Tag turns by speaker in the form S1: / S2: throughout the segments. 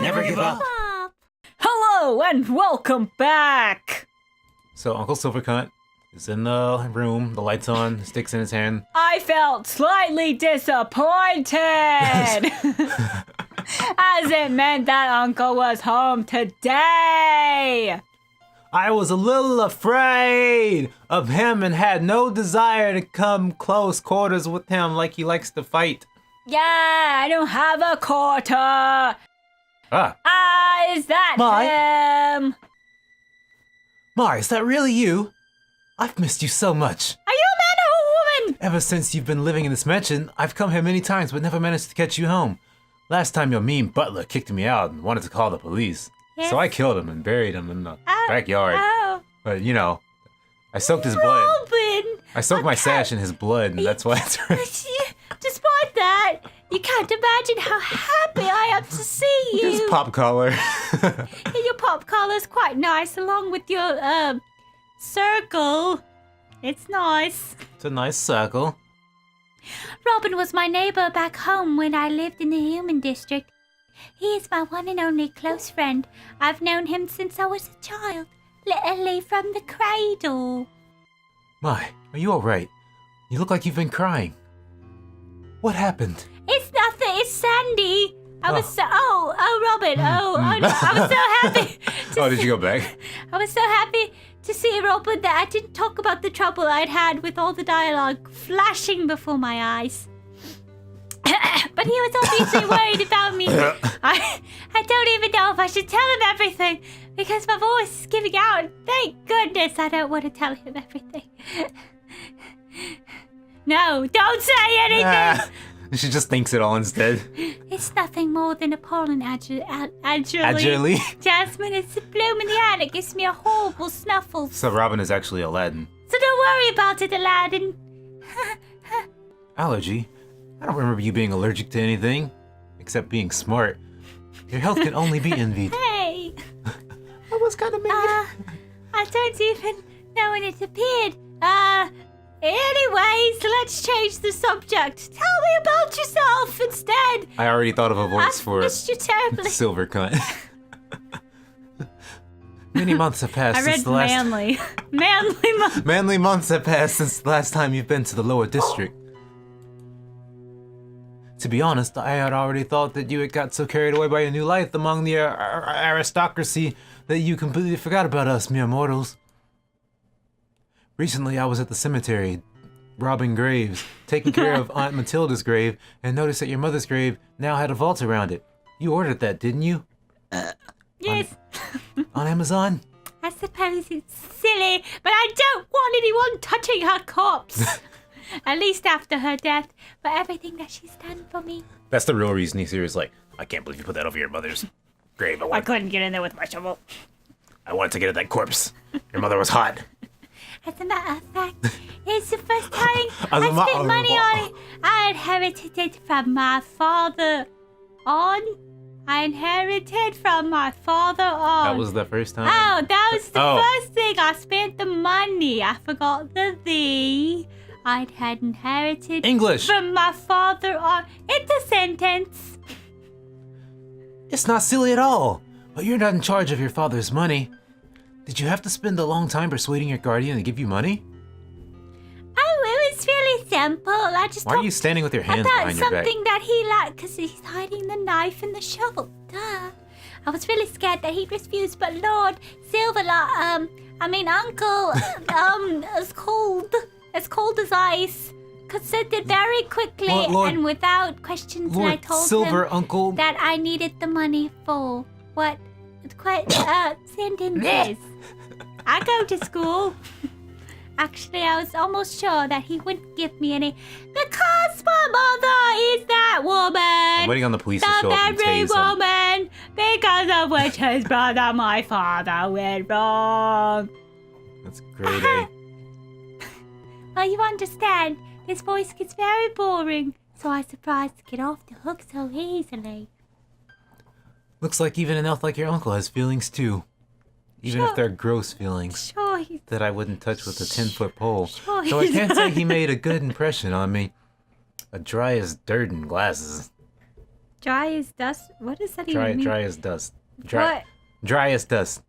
S1: Never give up.
S2: Hello and welcome back.
S1: So Uncle Silvercunt is in the room, the light's on, sticks in his hand.
S2: I felt slightly disappointed as it meant that Uncle was home today.
S1: I was a little afraid of him and had no desire to come close quarters with him like he likes to fight.
S2: Yeah, I don't have a quarter. Is that him?
S1: Ma, is that really you? I've missed you so much.
S2: Are you a man or a woman?
S1: Ever since you've been living in this mansion, I've come here many times but never managed to catch you home. Last time your mean butler kicked me out and wanted to call the police.
S2: Yes.
S1: So I killed him and buried him in the backyard.
S2: Oh,
S1: But, you know, I soaked his blood.
S2: Robin!
S1: I soaked my sash in his blood, and that's why it's
S2: Despite that, you can't imagine how happy I am to see you.
S1: his pop collar.
S2: Your pop collar's quite nice, along with your circle. It's nice.
S1: It's a nice circle.
S3: Robin was my neighbor back home when I lived in the human district. He is my one and only close friend. I've known him since I was a child, literally from the cradle.
S1: My, are you alright? You look like you've been crying. What happened?
S3: It's nothing, it's Sandy. I was Robin. Oh, no. I was so happy.
S1: Did you go back?
S3: I was so happy to see Robin that I didn't talk about the trouble I'd had with all the dialogue flashing before my eyes. But he was obviously worried about me. I don't even know if I should tell him everything because my voice is giving out. Thank goodness I don't want to tell him everything. No, don't say anything.
S1: She just thinks it all instead.
S3: It's nothing more than a pollen actually. Jasmine, it's a bloom in the air that gives me a horrible snuffle.
S1: So Robin is actually Aladdin.
S3: So don't worry about it, Aladdin.
S1: Allergy? I don't remember you being allergic to anything, except being smart. Your health can only be envied.
S3: Hey.
S1: I was kind of mad.
S3: I don't even know when it appeared. Anyways, let's change the subject. Tell me about yourself instead.
S1: I already thought of a voice for
S3: missed you terribly.
S1: Silvercunt. Many months have passed
S2: I read
S1: since the last
S2: manly. Manly month.
S1: Manly months have passed since the last time you've been to the lower district. To be honest, I had already thought that you had got so carried away by your new life among the aristocracy that you completely forgot about us mere mortals. Recently, I was at the cemetery, robbing graves, taking care of Aunt Matilda's grave, and noticed that your mother's grave now had a vault around it. You ordered that, didn't you?
S3: Yes.
S1: On Amazon?
S3: I suppose it's silly, but I don't want anyone touching her corpse. At least after her death, for everything that she's done for me.
S1: That's the real reason he's here. Is like, I can't believe you put that over your mother's grave.
S2: I couldn't get in there with my shovel.
S1: I wanted to get at that corpse. Your mother was hot.
S3: As a matter of fact, it's the first time I spent money on it. I inherited it from my father on.
S1: That was the first time?
S3: Oh, that was the first thing. I spent the money. I forgot the thee. I had inherited
S1: English
S3: from my father on. It's a sentence.
S1: It's not silly at all. But you're not in charge of your father's money. Did you have to spend a long time persuading your guardian to give you money?
S3: Oh, it was really simple.
S1: Why are you standing with your hands behind your back?
S3: Something that he liked because he's hiding the knife and the shovel. Duh. I was really scared that he'd refuse, but Lord Uncle, as cold as ice, consented very quickly and without questions.
S1: Lord
S3: and I told
S1: Silver
S3: him
S1: Uncle
S3: that I needed the money for what? Sentences. I go to school. Actually, I was almost sure that he wouldn't give me any because my mother is that woman.
S1: I'm waiting on the police to show up and
S3: very
S1: tase him.
S3: woman, because of which his brother, my father, went wrong.
S1: That's great, eh?
S3: Well, you understand, his voice gets very boring, so I was surprised to get off the hook so easily.
S1: Looks like even an elf like your uncle has feelings too. Even if they're gross feelings.
S3: Sure.
S1: That I wouldn't touch with a 10-foot pole.
S3: Sure.
S1: So I can't say he made a good impression on me. A dry as dirt and glasses.
S2: Dry as dust? What does that even mean?
S1: Dry as dust.
S2: What?
S1: Dry as dust.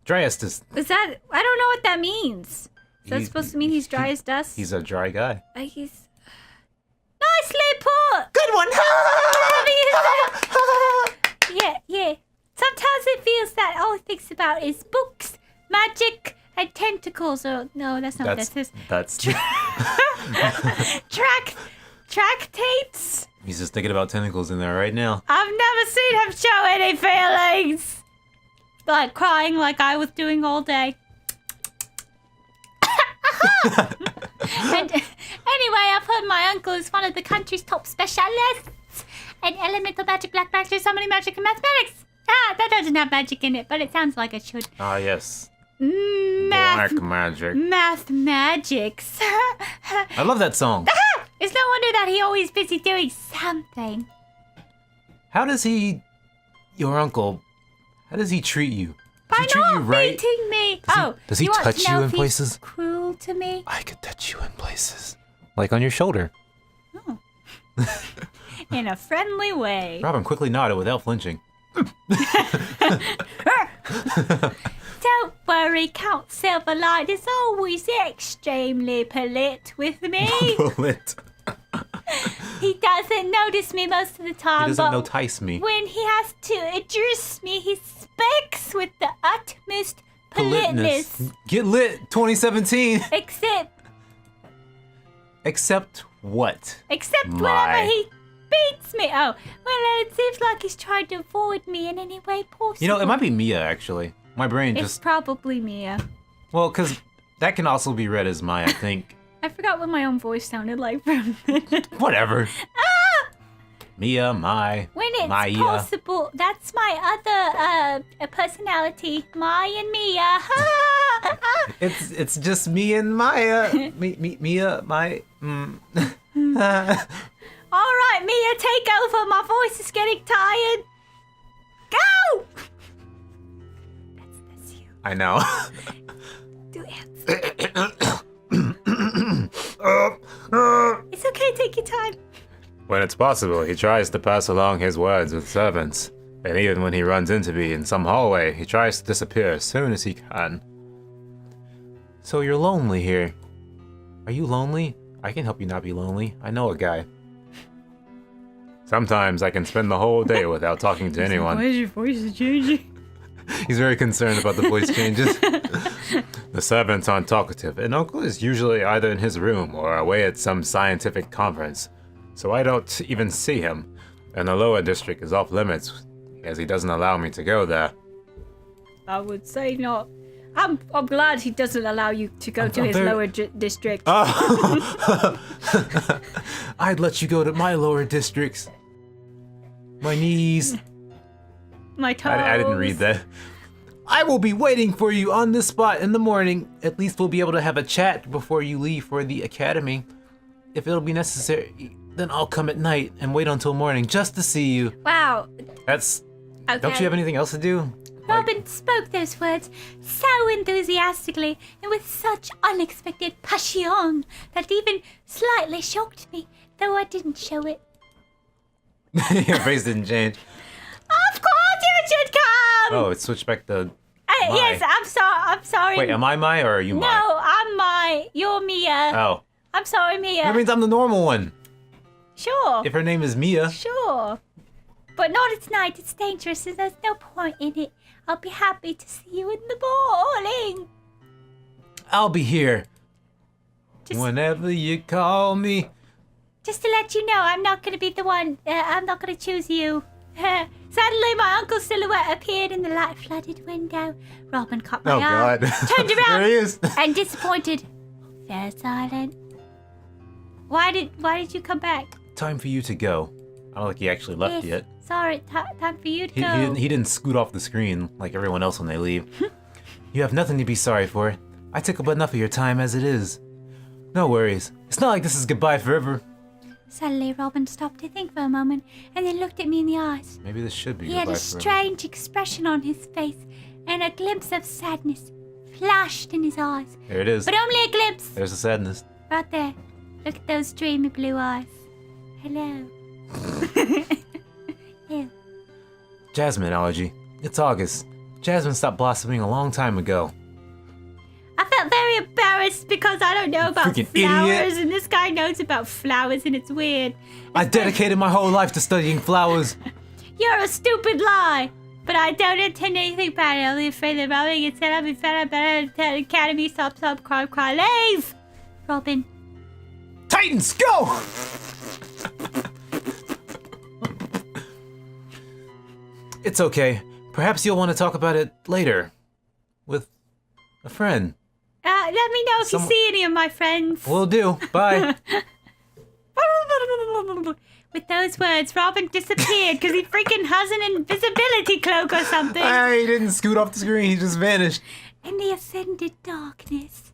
S1: Dry as dust.
S2: Is that... I don't know what that means. Is that supposed to mean he's dry as dust?
S1: He's a dry guy.
S2: He's... Nicely put!
S1: Good one!
S2: Yeah. Sometimes it feels that all it thinks about is books, magic, and tentacles. Oh, no, that's not what that says.
S1: That's...
S2: Tractates?
S1: He's just thinking about tentacles in there right now.
S2: I've never seen him show any feelings. Like crying like I was doing all day. And anyway, I've heard my uncle is one of the country's top specialists in elemental magic, black magic, summoning magic, and mathematics. That doesn't have magic in it, but it sounds like it should.
S1: Ah, yes.
S2: Black
S1: magic.
S2: Math magics.
S1: I love that song.
S2: It's no wonder that he always busy doing something.
S1: How does he... Your uncle... How does he treat you? Does
S2: By
S1: he treat
S2: not
S1: you right?
S2: beating me.
S1: Does he
S2: you want
S1: touch
S2: to know
S1: you in
S2: if he's
S1: places?
S2: Cruel to me.
S1: I could touch you in places. Like on your shoulder.
S2: Oh. In a friendly way.
S1: Robin quickly nodded without flinching.
S2: Don't worry, Count Silverlight is always extremely polite with me.
S1: Bullet.
S2: He doesn't notice me most of the time,
S1: He doesn't
S2: but
S1: notice me.
S2: when he has to address me, he speaks with the utmost politeness.
S1: Get lit 2017. Except what?
S2: Except
S1: My.
S2: whenever he beats me. Oh, well, it seems like he's trying to avoid me in any way possible.
S1: You know, it might be Mia, actually. My brain
S2: It's
S1: just...
S2: probably Mia.
S1: Well, because that can also be read as Maya, I think.
S2: I forgot what my own voice sounded like from
S1: Whatever. Mia, Mai,
S2: When it's
S1: Maya.
S2: possible, that's my other personality, Mai and Mia.
S1: It's just me and Maya. Mia, my...
S2: All right, Mia, take over. My voice is getting tired. Go! That's you.
S1: I know.
S2: Do it. It's okay, take your time.
S1: When it's possible, he tries to pass along his words with servants. And even when he runs into me in some hallway, he tries to disappear as soon as he can. So you're lonely here. Are you lonely? I can help you not be lonely. I know a guy. Sometimes I can spend the whole day without talking to anyone.
S2: Why is your voice changing?
S1: He's very concerned about the voice changes. The servants aren't talkative, and Uncle is usually either in his room or away at some scientific conference, so I don't even see him, and the lower district is off limits, as he doesn't allow me to go there.
S2: I would say not. I'm glad he doesn't allow you to go to his lower district.
S1: I'd let you go to my lower districts. My knees.
S2: My toes.
S1: I didn't read that. I will be waiting for you on the spot in the morning. At least we'll be able to have a chat before you leave for the academy. If it'll be necessary, then I'll come at night and wait until morning just to see you.
S2: Wow.
S1: That's...
S2: Okay.
S1: Don't you have anything else to do?
S2: Robin spoke those words so enthusiastically and with such unexpected passion that even slightly shocked me, though I didn't show it.
S1: Your face didn't change.
S2: Of course you should come!
S1: Oh, it switched back to... Mai.
S2: Yes, I'm sorry.
S1: Wait, am I Mai or are you Mai?
S2: No, I'm Mai. You're Mia.
S1: Oh.
S2: I'm sorry, Mia.
S1: That means I'm the normal one.
S2: Sure.
S1: If her name is Mia.
S2: Sure. But not at night. It's dangerous and there's no point in it. I'll be happy to see you in the morning.
S1: I'll be here.
S2: Just-
S1: Whenever you call me.
S2: Just to let you know, I'm not going to be the one. I'm not going to choose you. Suddenly, my uncle's silhouette appeared in the light-flooded window. Robin caught my arm, turned around,
S1: There he is.
S2: and disappointed, fell silent. Why did you come back?
S1: Time for you to go. I don't think he actually left
S2: Yes,
S1: yet.
S2: Sorry, time for you to
S1: He
S2: go.
S1: didn't scoot off the screen like everyone else when they leave. You have nothing to be sorry for. I took up enough of your time as it is. No worries. It's not like this is goodbye forever.
S2: Suddenly, Robin stopped to think for a moment and then looked at me in the eyes.
S1: Maybe this should be
S2: He had
S1: goodbye
S2: a
S1: forever.
S2: strange expression on his face, and a glimpse of sadness flashed in his eyes.
S1: There it is.
S2: But only a glimpse.
S1: There's the sadness.
S2: Right there. Look at those dreamy blue eyes. Hello.
S1: Jasmine allergy. It's August. Jasmine stopped blossoming a long time ago.
S3: I felt very embarrassed because I don't know about
S1: Freaking
S3: flowers,
S1: idiot.
S3: and this guy knows about flowers, and it's weird.
S1: I dedicated my whole life to studying flowers.
S3: You're a stupid lie! But I don't intend anything bad. I'm only afraid that Robin gets set up and fed up better than Academy. Stop, cry, leave! Robin.
S1: Titans, go! It's okay. Perhaps you'll want to talk about it later. With a friend.
S3: Let me know if you see any of my friends.
S1: Will do. Bye.
S3: With those words, Robin disappeared because he freaking has an invisibility cloak or something.
S1: He didn't scoot off the screen. He just vanished.
S3: In the ascended darkness,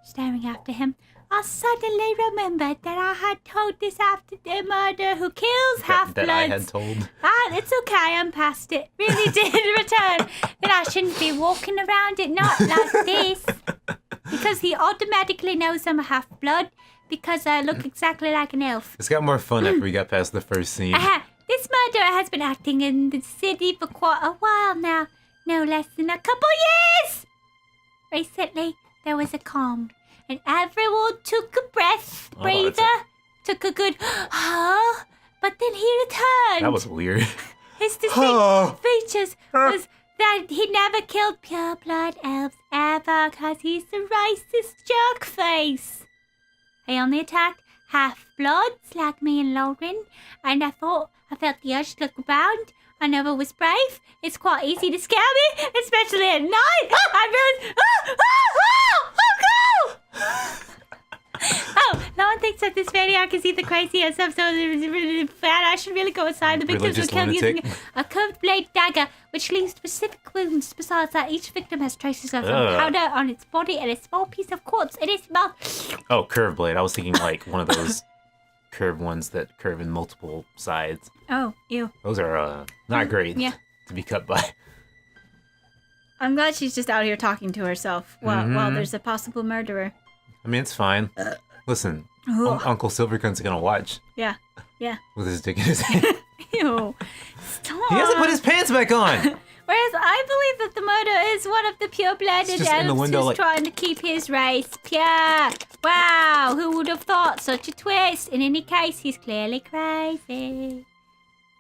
S3: staring after him, I suddenly remembered that I had told this after the murder who kills half-bloods.
S1: That I had told.
S3: It's okay, I'm past it. Really did return. That I shouldn't be walking around it not like this. Because he automatically knows I'm a half-blood. Because I look exactly like an elf.
S1: It's got more fun after we got past the first scene.
S3: This murderer has been acting in the city for quite a while now. No less than a couple years! Recently, there was a calm. And everyone took a breath, breather, took a good but then he returned.
S1: That was weird.
S3: His distinct features was that he never killed pure-blood elves ever because he's the racist jerk face. He only attacked half-bloods like me and Lauren, and I felt the urge to look around. I never was brave. It's quite easy to scare me, especially at night. I really... Oh, no one thinks that this maniac is either crazy or some sort of really bad. I should really go inside. The victims were killed using a curved blade dagger, which leaves specific wounds. Besides that, each victim has traces of powder on its body and a small piece of quartz in its mouth.
S1: Oh, curved blade. I was thinking like one of those curved ones that curve in multiple sides.
S3: Oh, ew.
S1: Those are not great to be cut by.
S3: I'm glad she's just out here talking to herself while there's a possible murderer.
S1: I mean, it's fine. Listen, Uncle Silvercunt's gonna watch.
S3: Yeah.
S1: With his dick in his hand.
S3: Ew. Stop.
S1: He hasn't put his pants back on.
S3: Whereas I believe that the murderer is one of the pure-blooded elves who's trying to keep his race pure. Wow, who would have thought such a twist? In any case, he's clearly crazy.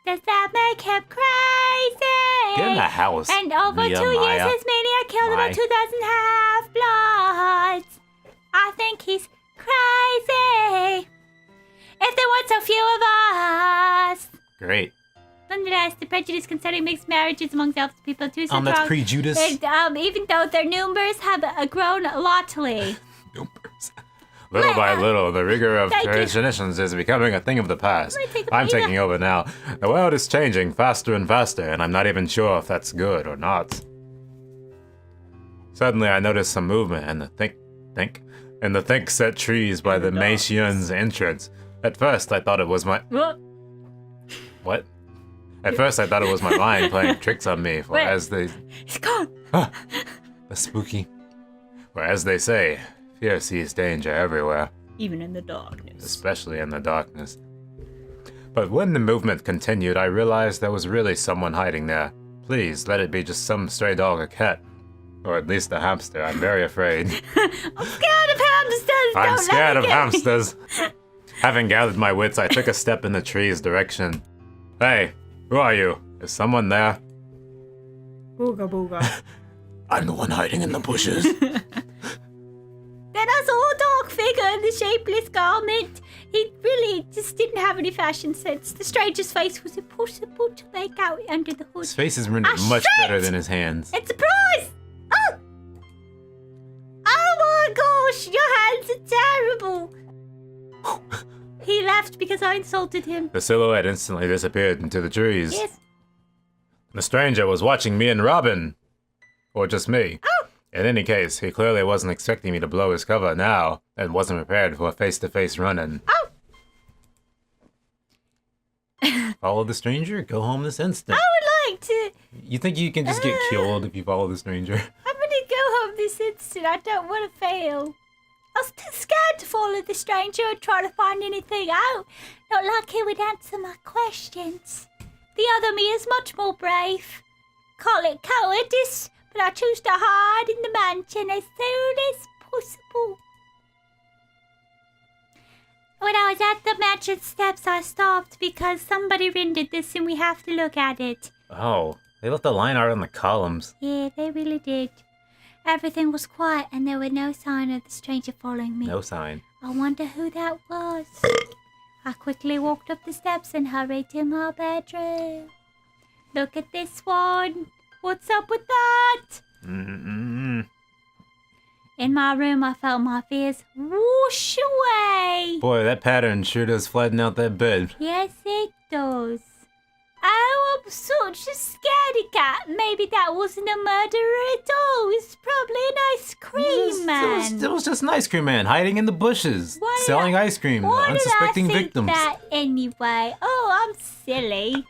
S3: Does that make him crazy?
S1: Get in the house.
S3: And over 2 years, his maniac killed about 2,000 half-bloods. I think he's crazy. If there weren't so few of us.
S1: Great.
S3: Nonetheless, the prejudice concerning mixed marriages amongst elves people too strong.
S1: That's pre-Judas.
S3: Even though their numbers have grown lottily.
S1: Numbers. Little by little, the rigor of traditions is becoming a thing of the past. I'm taking over now. The world is changing faster and faster, and I'm not even sure if that's good or not. Suddenly, I noticed some movement in the thick-set trees by the Mation's entrance. At first, I thought it was my... What? At first, I thought it was my mind playing tricks on me, for as they...
S3: It's gone!
S1: That's spooky. For as they say, fear sees danger everywhere.
S3: Even in the darkness.
S1: Especially in the darkness. But when the movement continued, I realized there was really someone hiding there. Please, let it be just some stray dog or cat. Or at least a hamster. I'm very afraid.
S3: I'm scared of hamsters!
S1: I'm scared of hamsters! Having gathered my wits, I took a step in the tree's direction. Hey, who are you? Is someone there?
S3: Booga booga.
S1: I'm the one hiding in the bushes.
S3: Then I saw a dark figure in the shapeless garment. He really just didn't have any fashion sense. The stranger's face was impossible to make out under the hood.
S1: His face is rendered much better than his hands.
S3: It's a surprise! Oh my gosh, your hands are terrible. He left because I insulted him.
S1: The silhouette instantly disappeared into the trees.
S3: Yes.
S1: The stranger was watching me and Robin. Or just me.
S3: Oh!
S1: In any case, he clearly wasn't expecting me to blow his cover now, and wasn't prepared for a face-to-face run-in.
S3: Oh!
S1: Follow the stranger? Go home this instant.
S3: I would like to...
S1: You think you can just get killed if you follow the stranger?
S3: I'm gonna go home this instant. I don't want to fail. I was too scared to follow the stranger and try to find anything out. Not like he would answer my questions. The other me is much more brave. Call it cowardice, but I choose to hide in the mansion as soon as possible. When I was at the mansion steps, I stopped because somebody rendered this and we have to look at it.
S1: Oh, they left the line art on the columns.
S3: Yeah, they really did. Everything was quiet and there were no sign of the stranger following me.
S1: No sign.
S3: I wonder who that was. I quickly walked up the steps and hurried to my bedroom. Look at this one. What's up with that?
S1: Mm-mm-mm.
S3: In my room, I felt my fears whoosh away.
S1: Boy, that pattern sure does flatten out that bed.
S3: Yes, it does. Oh, I'm such a scaredy cat. Maybe that wasn't a murderer at all. It was probably an ice cream man.
S1: It was just an ice cream man hiding in the bushes,
S3: Why did
S1: selling ice cream to
S3: Why
S1: unsuspecting
S3: did I think
S1: victims.
S3: that anyway? Oh, I'm silly.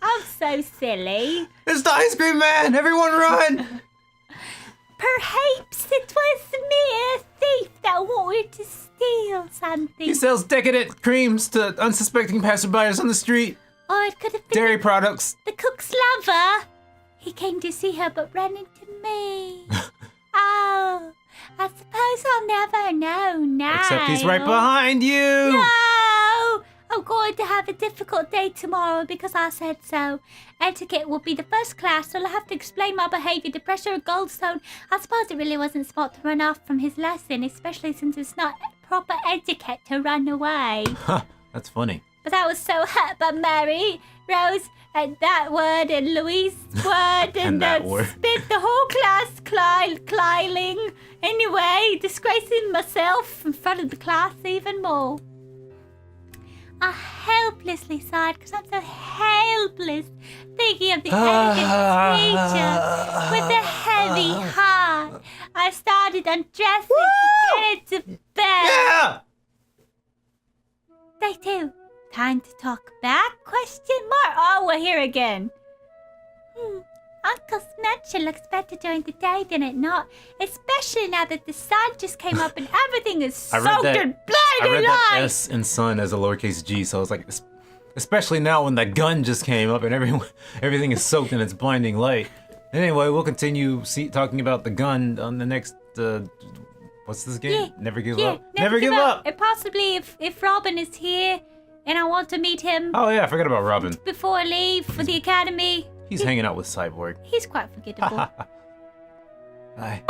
S3: I'm so silly.
S1: It's the ice cream man! Everyone run!
S3: Perhaps it was me, a thief that wanted to steal something.
S1: He sells decadent creams to unsuspecting passerbyers on the street.
S3: Or it could have been
S1: Dairy products.
S3: the cook's lover. He came to see her but ran into me. Oh, I suppose I'll never know now.
S1: Except he's right behind you!
S3: No! I'm going to have a difficult day tomorrow because I said so. Etiquette will be the first class, so I'll have to explain my behavior to Pressure Goldstone. I suppose it really wasn't smart to run off from his lesson, especially since it's not proper etiquette to run away.
S1: Huh, that's funny.
S3: But I was so hurt by Mary, Rose, and that word, and Louise's word,
S1: And that
S3: that
S1: word.
S3: spent the whole class cliling. Anyway, disgracing myself in front of the class even more. I helplessly sighed because I'm so helpless, thinking of the elegant teacher with the heavy heart. I started undressing to get into bed.
S1: Yeah!
S3: Day 2. Time to talk back? Question mark. Oh, we're here again. Uncle's mansion looks better during the day than at night, especially now that the sun just came up and everything is soaked in
S1: I
S3: blinding
S1: read that
S3: light.
S1: S in sun as a lowercase g, so I was like, especially now when the gun just came up and everything is soaked in its blinding light. Anyway, we'll continue talking about the gun on the next, what's this game?
S3: Yeah,
S1: Never Give
S3: Yeah,
S1: Up? Never Give Up!
S3: And possibly if Robin is here and I want to meet him
S1: Oh yeah, I forgot about Robin.
S3: before I leave for the academy.
S1: He's hanging out with Cyborg.
S3: He's quite forgettable.
S1: Bye.
S3: Bye!